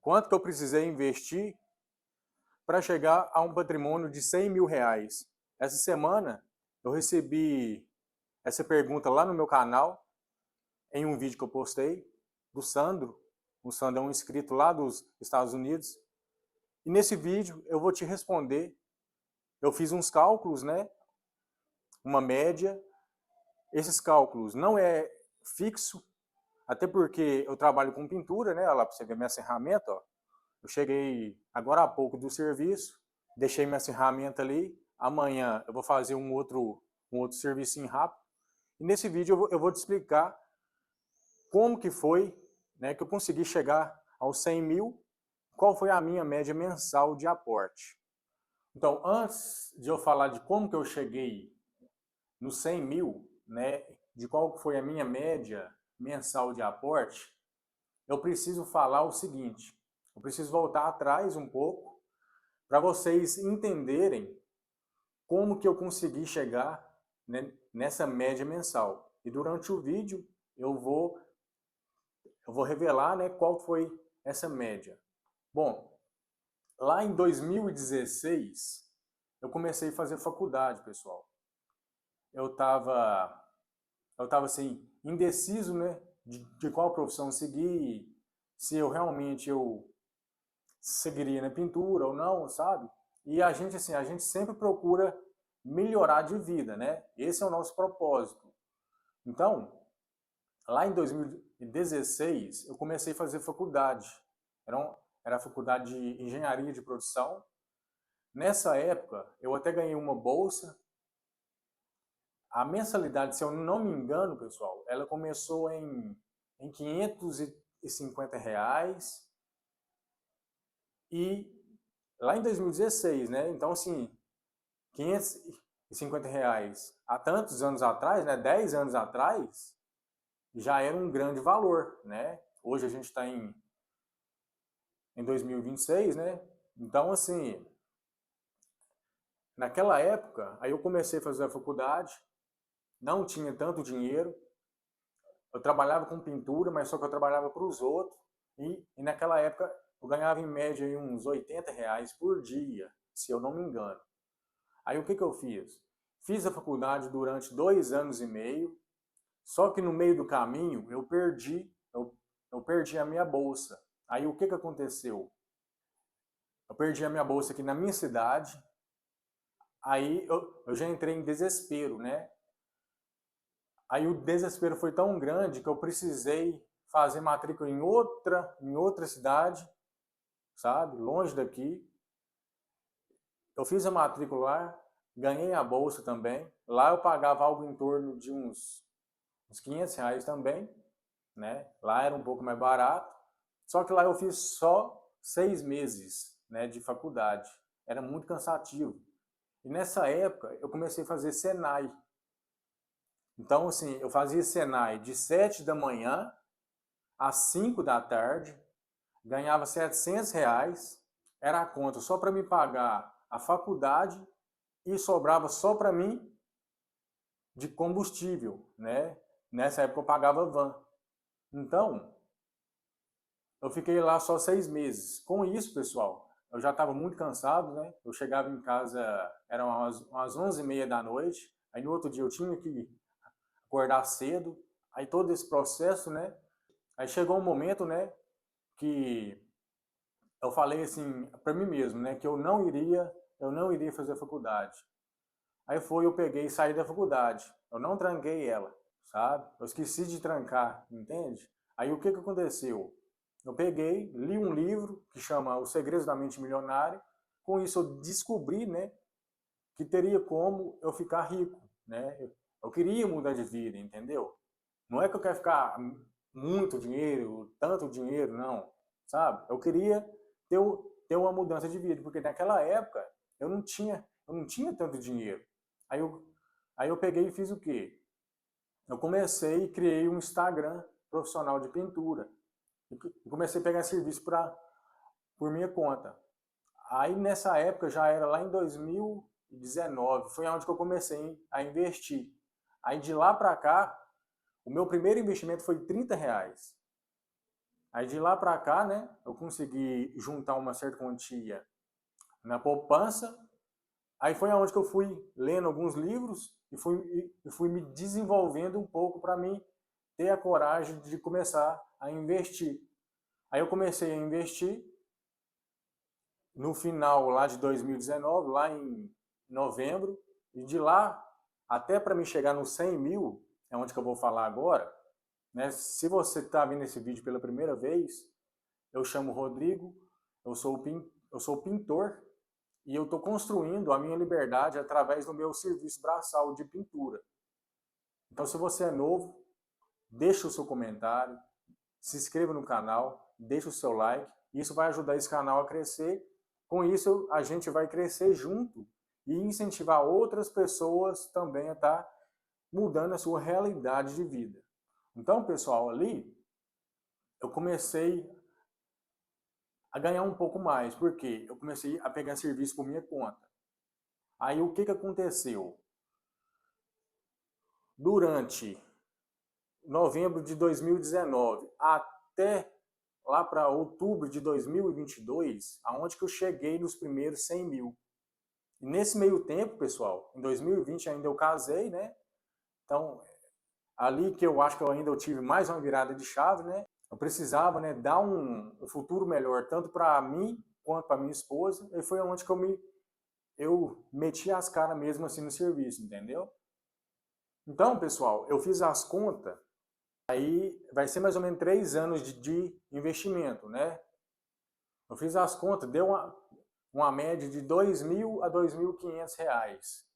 Quanto que eu precisei investir para chegar a um patrimônio de R$ 100.000? Essa semana eu recebi essa pergunta lá no meu canal, em um vídeo que eu postei, do Sandro. O Sandro é um inscrito lá dos Estados Unidos. E nesse vídeo eu vou te responder. Eu fiz uns cálculos, né? Uma média. Esses cálculos não é fixo, até porque eu trabalho com pintura, né? Olha lá para você ver minha ferramenta, ó. Eu cheguei agora há pouco do serviço, deixei minha ferramenta ali. Amanhã eu vou fazer um outro serviço rápido. E nesse vídeo eu vou te explicar como que foi, né, que eu consegui chegar aos 100 mil, qual foi a minha média mensal de aporte. Então, antes de eu falar de como que eu cheguei nos 100 mil, né, de qual foi a minha média mensal de aporte, eu preciso falar o seguinte, eu preciso voltar atrás um pouco para vocês entenderem como que eu consegui chegar, né, nessa média mensal. E durante o vídeo eu vou revelar, né, qual foi essa média. Bom, lá em 2016 eu comecei a fazer faculdade, pessoal. Eu estava assim, indeciso, né, de qual profissão seguir, se eu realmente seguiria na pintura ou não, sabe? E a gente assim, a gente sempre procura melhorar de vida, né? Esse é o nosso propósito. Então, lá em 2016 eu comecei a fazer faculdade. Era a faculdade de engenharia de produção. Nessa época, eu até ganhei uma bolsa. A mensalidade, se eu não me engano, pessoal, ela começou em R$ 550. E lá em 2016, né? Então, assim, R$ 550 há tantos anos atrás, né? 10 anos atrás, já era um grande valor, né? Hoje a gente está em 2026, né? Então, assim, naquela época, aí eu comecei a fazer a faculdade, não tinha tanto dinheiro, eu trabalhava com pintura, mas só que eu trabalhava para os outros, e naquela época eu ganhava em média aí uns R$ 80 por dia, se eu não me engano. Aí o que eu fiz? Fiz a faculdade durante 2 anos e meio, só que no meio do caminho eu perdi a minha bolsa. Aí o que aconteceu? Eu perdi a minha bolsa aqui na minha cidade, aí eu já entrei em desespero, né? Aí o desespero foi tão grande que eu precisei fazer matrícula em outra cidade, sabe? Longe daqui. Eu fiz a matrícula lá, ganhei a bolsa também. Lá eu pagava algo em torno de uns R$ 500 também, né? Lá era um pouco mais barato. Só que lá eu fiz só 6 meses, né, de faculdade. Era muito cansativo. E nessa época eu comecei a fazer Senai. Então, assim, eu fazia Senai de 7 da manhã às 5 da tarde, ganhava R$ 700, era a conta só para me pagar a faculdade e sobrava só para mim de combustível, né? Nessa época eu pagava van. Então, eu fiquei lá só 6 meses. Com isso, pessoal, eu já estava muito cansado, né? Eu chegava em casa, eram umas 11h30 da noite, aí no outro dia eu tinha que acordar cedo, aí todo esse processo, né? Aí chegou um momento, né, que eu falei assim para mim mesmo, né, que eu não iria fazer a faculdade. Aí eu peguei e saí da faculdade. Eu não tranquei ela, sabe? Eu esqueci de trancar, entende? Aí o que aconteceu? Eu peguei, li um livro que chama Os Segredos da Mente Milionária. Com isso eu descobri, né, que teria como eu ficar rico, né? Eu queria mudar de vida, entendeu? Não é que eu quero ficar muito dinheiro, tanto dinheiro, não, sabe? Eu queria ter uma mudança de vida, porque naquela época eu não tinha tanto dinheiro. Aí eu, aí eu peguei e fiz o quê? Eu comecei e criei um Instagram profissional de pintura. E comecei a pegar serviço por minha conta. Aí nessa época, já era lá em 2019, foi onde que eu comecei a investir. Aí de lá para cá, o meu primeiro investimento foi R$ 30. Aí de lá para cá, né, eu consegui juntar uma certa quantia na poupança. Aí foi aonde que eu fui lendo alguns livros e fui me desenvolvendo um pouco para mim ter a coragem de começar a investir. Aí eu comecei a investir no final lá de 2019, lá em novembro, e de lá até para me chegar nos 100 mil, é onde que eu vou falar agora, né? Se você está vendo esse vídeo pela primeira vez, eu chamo Rodrigo, eu sou pintor e eu estou construindo a minha liberdade através do meu serviço braçal de pintura. Então, se você é novo, deixa o seu comentário, se inscreva no canal, deixa o seu like, isso vai ajudar esse canal a crescer. Com isso, a gente vai crescer junto e incentivar outras pessoas também a estar mudando a sua realidade de vida. Então, pessoal, ali eu comecei a ganhar um pouco mais, porque eu comecei a pegar serviço por minha conta. Aí o que aconteceu? Durante novembro de 2019 até lá para outubro de 2022, aonde que eu cheguei nos primeiros 100 mil. E nesse meio tempo, pessoal, em 2020 ainda eu casei, né? Então, ali que eu acho que eu tive mais uma virada de chave, né? Eu precisava, né, dar um futuro melhor, tanto para mim quanto para minha esposa, e foi onde que eu meti as caras mesmo assim no serviço, entendeu? Então, pessoal, eu fiz as contas, aí vai ser mais ou menos 3 anos de investimento, né? Eu fiz as contas, deu uma média de R$ 2.000 a R$ 2.500.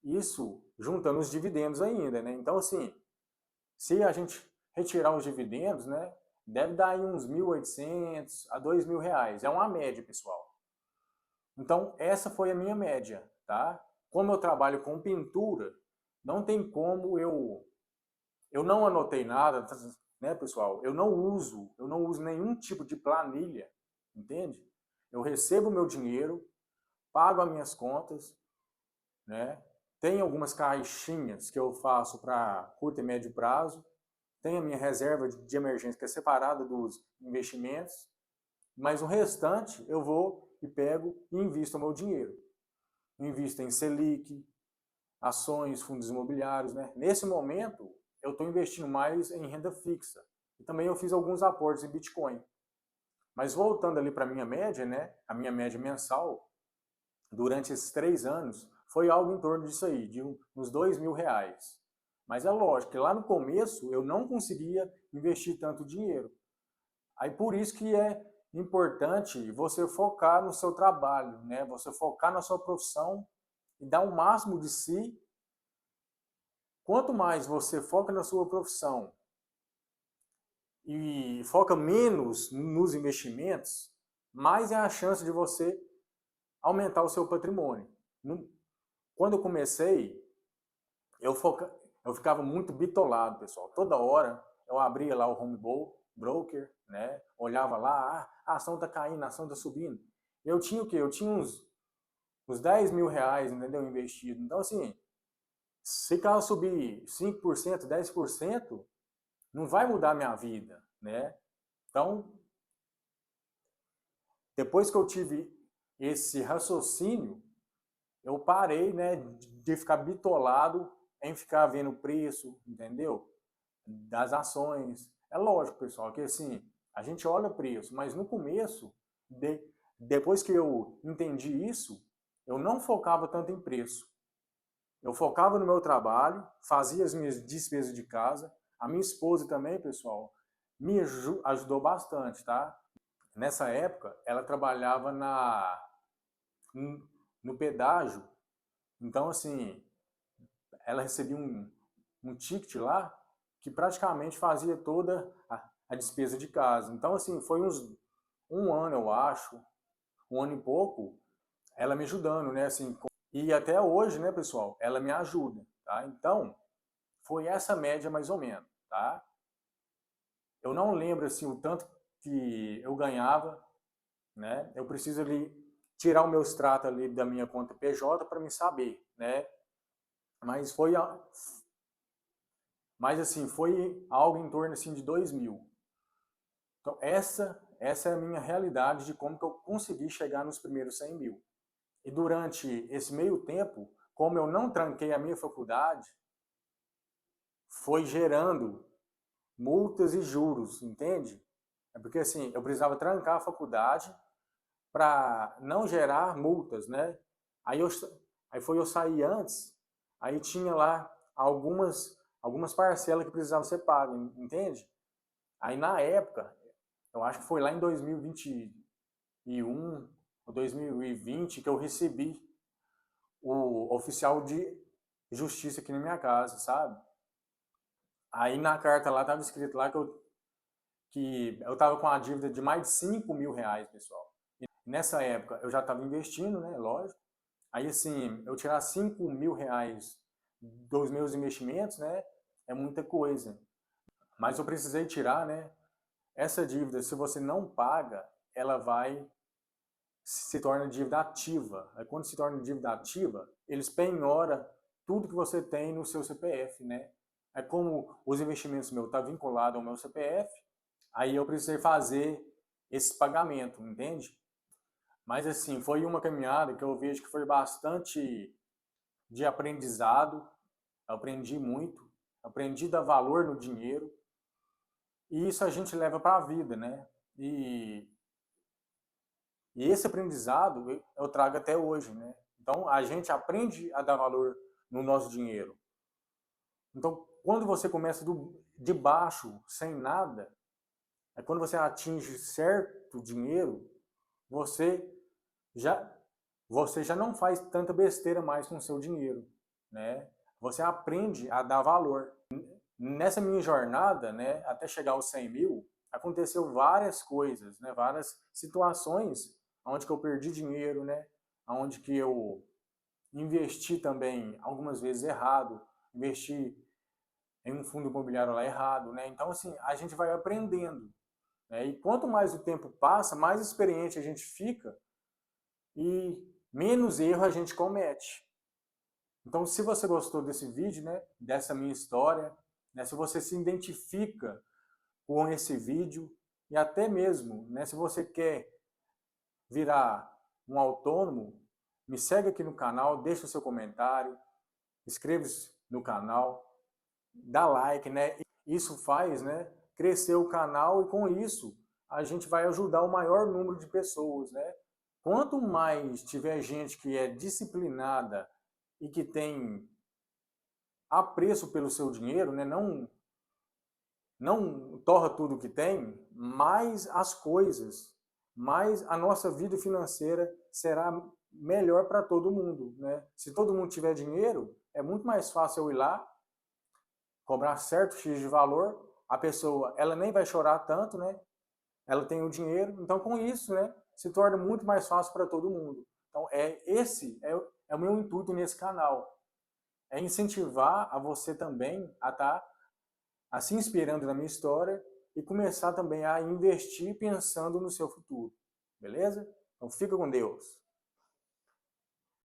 Isso juntando os dividendos ainda, né? Então, assim, se a gente retirar os dividendos, né, deve dar aí uns 1.800 a R$ 2.000. É uma média, pessoal. Então, essa foi a minha média, tá? Como eu trabalho com pintura, não tem como eu não anotei nada, né, pessoal? Eu não uso nenhum tipo de planilha, entende? Eu recebo o meu dinheiro, pago as minhas contas, né? Tem algumas caixinhas que eu faço para curto e médio prazo, tem a minha reserva de emergência que é separada dos investimentos, mas o restante eu vou e pego e invisto o meu dinheiro. Invisto em Selic, ações, fundos imobiliários, né? Nesse momento, eu estou investindo mais em renda fixa. E também eu fiz alguns aportes em Bitcoin. Mas voltando ali para a minha média, né? A minha média mensal, durante esses 3 anos, foi algo em torno disso aí, de uns R$ 2.000. Mas é lógico que lá no começo eu não conseguia investir tanto dinheiro. Aí por isso que é importante você focar no seu trabalho, né? Você focar na sua profissão e dar o máximo de si. Quanto mais você foca na sua profissão e foca menos nos investimentos, mais é a chance de você aumentar o seu patrimônio. Quando eu comecei, eu ficava muito bitolado, pessoal. Toda hora eu abria lá o home broker, né? Olhava lá, a ação está caindo, a ação está subindo. Eu tinha o quê? Eu tinha uns R$ 10.000, entendeu? Investido. Então, assim, se caso subir 5%, 10%, não vai mudar a minha vida, né? Então, depois que eu tive esse raciocínio, eu parei, né, de ficar bitolado em ficar vendo o preço, entendeu? Das ações. É lógico, pessoal, que assim, a gente olha o preço, mas no começo, depois que eu entendi isso, eu não focava tanto em preço. Eu focava no meu trabalho, fazia as minhas despesas de casa. A minha esposa também, pessoal, me ajudou bastante, tá? Nessa época, ela trabalhava no pedágio. Então, assim, ela recebia um ticket lá que praticamente fazia toda a despesa de casa. Então, assim, foi um ano, eu acho, um ano e pouco, ela me ajudando, né? Assim, e até hoje, né, pessoal, ela me ajuda, tá? Então, foi essa média mais ou menos, tá? Eu não lembro, assim, o tanto que eu ganhava, né? Eu preciso ali tirar o meu extrato ali da minha conta PJ para me saber, né? Mas foi algo em torno assim de 2.000. Então, essa é a minha realidade de como que eu consegui chegar nos primeiros 100 mil. E durante esse meio tempo, como eu não tranquei a minha faculdade, foi gerando multas e juros, entende? É porque assim, eu precisava trancar a faculdade para não gerar multas, né? Aí, aí foi eu sair antes, aí tinha lá algumas parcelas que precisavam ser pagas, entende? Aí na época, eu acho que foi lá em 2021 ou 2020 que eu recebi o oficial de justiça aqui na minha casa, sabe? Aí na carta lá estava escrito lá que eu estava com uma dívida de mais de 5 mil reais, pessoal. E nessa época eu já estava investindo, né? Lógico. Aí assim, eu tirar 5 mil reais dos meus investimentos, né? É muita coisa. Mas eu precisei tirar, né? Essa dívida, se você não paga, ela vai se torna dívida ativa. Aí quando se torna dívida ativa, eles penhoram tudo que você tem no seu CPF, né? É como os investimentos meus estão vinculados ao meu CPF, aí eu precisei fazer esse pagamento, entende? Mas assim, foi uma caminhada que eu vejo que foi bastante de aprendizado, eu aprendi muito, aprendi a dar valor no dinheiro, e isso a gente leva para a vida, né? E esse aprendizado eu trago até hoje, né? Então a gente aprende a dar valor no nosso dinheiro. Então quando você começa de baixo, sem nada, é quando você atinge certo dinheiro, você já você já não faz tanta besteira mais com o seu dinheiro, né? Você aprende a dar valor. Nessa minha jornada, né, até chegar aos 100 mil, aconteceu várias coisas, né, várias situações onde que eu perdi dinheiro, né, onde que eu investi também algumas vezes errado, investi em um fundo imobiliário lá errado, né? Então assim, a gente vai aprendendo, né? E quanto mais o tempo passa, mais experiente a gente fica e menos erro a gente comete. Então, se você gostou desse vídeo, né, dessa minha história, né, se você se identifica com esse vídeo e até mesmo, né, se você quer virar um autônomo, me segue aqui no canal, deixa o seu comentário, inscreva-se no canal, dá like, né? Isso faz, né, crescer o canal e com isso a gente vai ajudar o maior número de pessoas, né? Quanto mais tiver gente que é disciplinada e que tem apreço pelo seu dinheiro, né, não torra tudo que tem, mais as coisas, mais a nossa vida financeira será melhor para todo mundo, né? Se todo mundo tiver dinheiro, é muito mais fácil eu ir lá, cobrar certo X de valor, a pessoa, ela nem vai chorar tanto, né? Ela tem o dinheiro, então com isso, né, se torna muito mais fácil para todo mundo. Então é o meu intuito nesse canal, é incentivar a você também a estar se inspirando na minha história e começar também a investir pensando no seu futuro, beleza? Então fica com Deus.